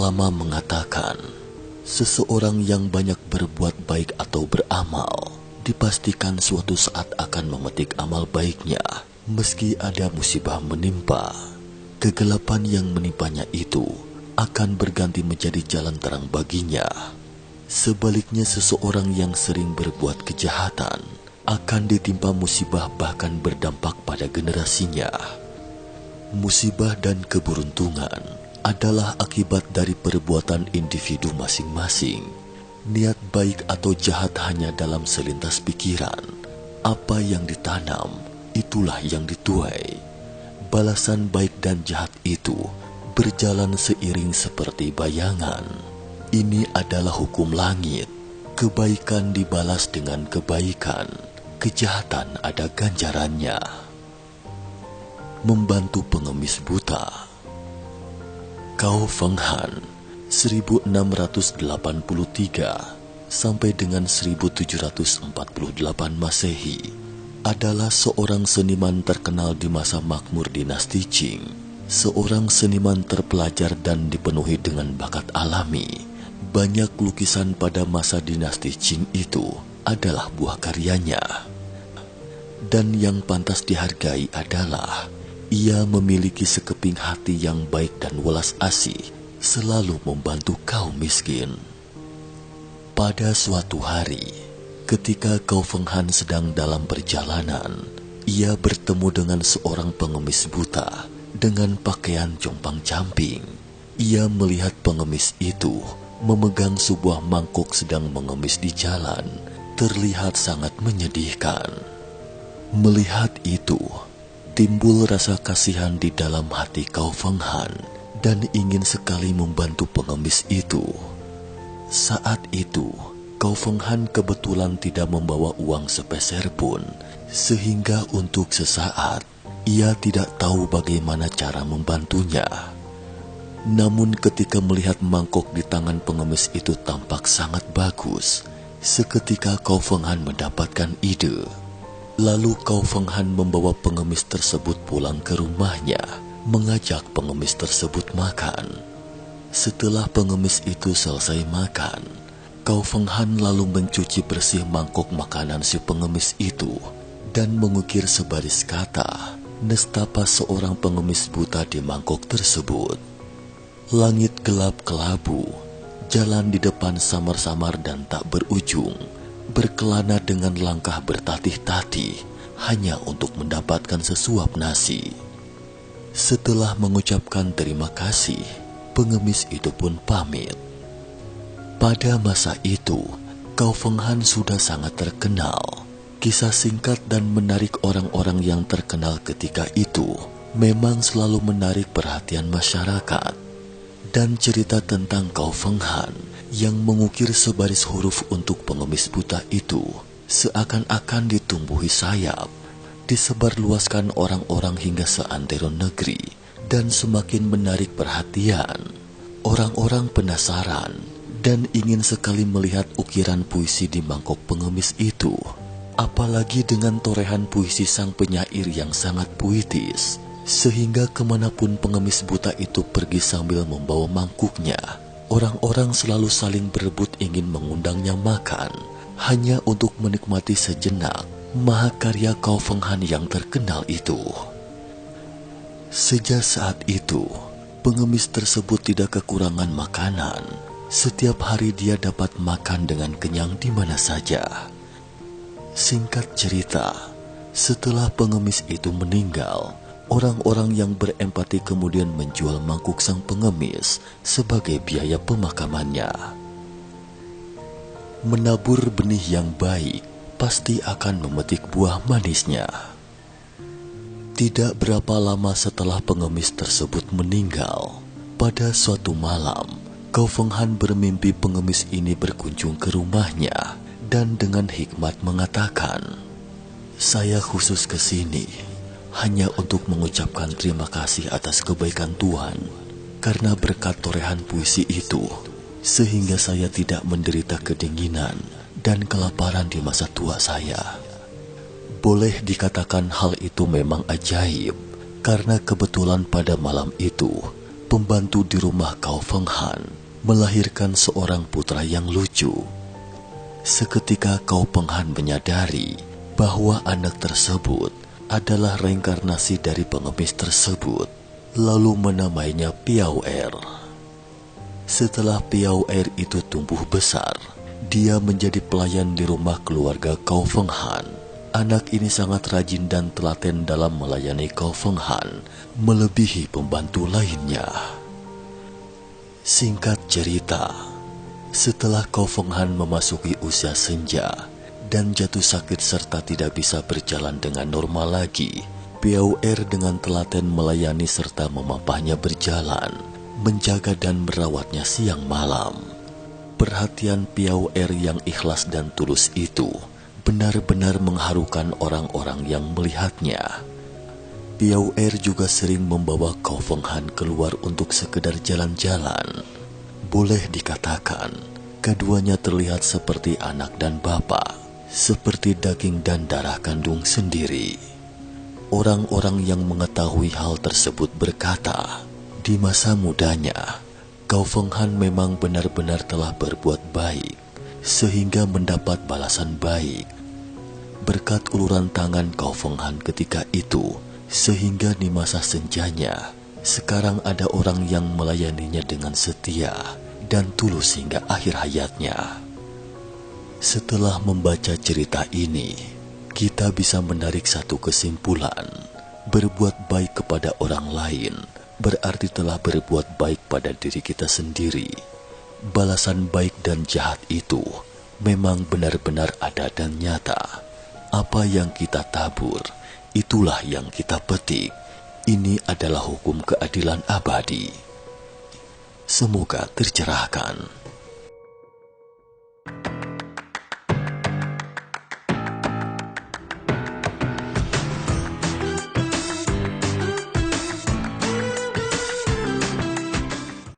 lama mengatakan, seseorang yang banyak berbuat baik atau beramal, dipastikan suatu saat akan memetik amal baiknya, meski ada musibah menimpa. Kegelapan yang menimpanya itu akan berganti menjadi jalan terang baginya. Sebaliknya, seseorang yang sering berbuat kejahatan akan ditimpa musibah bahkan berdampak pada generasinya. Musibah dan keberuntungan adalah akibat dari perbuatan individu masing-masing. Niat baik atau jahat hanya dalam selintas pikiran. Apa yang ditanam, itulah yang dituai. Balasan baik dan jahat itu berjalan seiring seperti bayangan. Ini adalah hukum langit. Kebaikan dibalas dengan kebaikan. Kejahatan ada ganjarannya. Membantu pengemis buta. Cao Feng Han 1683 sampai dengan 1748 Masehi adalah seorang seniman terkenal di masa makmur dinasti Qing. Seorang seniman terpelajar dan dipenuhi dengan bakat alami. Banyak lukisan pada masa dinasti Qing itu adalah buah karyanya. Dan yang pantas dihargai adalah ia memiliki sekeping hati yang baik dan welas asih, selalu membantu kaum miskin. Pada suatu hari, ketika Cao Feng Han sedang dalam perjalanan, ia bertemu dengan seorang pengemis buta dengan pakaian compang-camping. Ia melihat pengemis itu memegang sebuah mangkuk sedang mengemis di jalan, terlihat sangat menyedihkan. Melihat itu, timbul rasa kasihan di dalam hati Cao Feng Han dan ingin sekali membantu pengemis itu. Saat itu, Cao Feng Han kebetulan tidak membawa uang sepeser pun, sehingga untuk sesaat ia tidak tahu bagaimana cara membantunya. Namun ketika melihat mangkok di tangan pengemis itu tampak sangat bagus, seketika Cao Feng Han mendapatkan ide. Lalu Cao Feng Han membawa pengemis tersebut pulang ke rumahnya, mengajak pengemis tersebut makan. Setelah pengemis itu selesai makan, Cao Feng Han lalu mencuci bersih mangkok makanan si pengemis itu dan mengukir sebaris kata nestapa seorang pengemis buta di mangkok tersebut. Langit gelap kelabu, jalan di depan samar-samar dan tak berujung, berkelana dengan langkah bertatih-tatih hanya untuk mendapatkan sesuap nasi. Setelah mengucapkan terima kasih, pengemis itu pun pamit. Pada masa itu, Cao Feng Han sudah sangat terkenal. Kisah singkat dan menarik orang-orang yang terkenal ketika itu memang selalu menarik perhatian masyarakat. Dan cerita tentang Cao Feng Han yang mengukir sebaris huruf untuk pengemis buta itu seakan-akan ditumbuhi sayap, disebarluaskan orang-orang hingga seantero negeri, dan semakin menarik perhatian. Orang-orang penasaran dan ingin sekali melihat ukiran puisi di mangkok pengemis itu, apalagi dengan torehan puisi sang penyair yang sangat puitis. Sehingga kemanapun pengemis buta itu pergi sambil membawa mangkuknya, orang-orang selalu saling berebut ingin mengundangnya makan, hanya untuk menikmati sejenak mahakarya Cao Feng Han yang terkenal itu. Sejak saat itu, pengemis tersebut tidak kekurangan makanan. Setiap hari dia dapat makan dengan kenyang di mana saja. Singkat cerita, setelah pengemis itu meninggal, orang-orang yang berempati kemudian menjual mangkuk sang pengemis sebagai biaya pemakamannya. Menabur benih yang baik pasti akan memetik buah manisnya. Tidak berapa lama setelah pengemis tersebut meninggal, pada suatu malam, Cao Feng Han bermimpi pengemis ini berkunjung ke rumahnya dan dengan hikmat mengatakan, "Saya khusus ke sini hanya untuk mengucapkan terima kasih atas kebaikan Tuhan, karena berkat torehan puisi itu, sehingga saya tidak menderita kedinginan dan kelaparan di masa tua saya." Boleh dikatakan hal itu memang ajaib, karena kebetulan pada malam itu, pembantu di rumah Kau Feng Han, melahirkan seorang putra yang lucu. Seketika Kau Feng Han menyadari bahwa anak tersebut adalah reinkarnasi dari pengemis tersebut, lalu menamainya Piao Er. Setelah Piao Er itu tumbuh besar, dia menjadi pelayan di rumah keluarga Kau Feng Han. Anak ini sangat rajin dan telaten dalam melayani Kau Feng Han, melebihi pembantu lainnya. Singkat cerita, setelah Kau Feng Han memasuki usia senja dan jatuh sakit serta tidak bisa berjalan dengan normal lagi, Piao Er dengan telaten melayani serta memapahnya berjalan, menjaga dan merawatnya siang malam. Perhatian Piao Er yang ikhlas dan tulus itu benar-benar mengharukan orang-orang yang melihatnya. Piao Er juga sering membawa Kau Feng Han keluar untuk sekedar jalan-jalan. Boleh dikatakan, keduanya terlihat seperti anak dan bapak, seperti daging dan darah kandung sendiri. Orang-orang yang mengetahui hal tersebut berkata, di masa mudanya, Kau Feng Han memang benar-benar telah berbuat baik, sehingga mendapat balasan baik. Berkat uluran tangan Kau Feng Han ketika itu, sehingga di masa senjanya, sekarang ada orang yang melayaninya dengan setia dan tulus hingga akhir hayatnya. Setelah membaca cerita ini, kita bisa menarik satu kesimpulan. Berbuat baik kepada orang lain berarti telah berbuat baik pada diri kita sendiri. Balasan baik dan jahat itu memang benar-benar ada dan nyata. Apa yang kita tabur, itulah yang kita petik. Ini adalah hukum keadilan abadi. Semoga tercerahkan.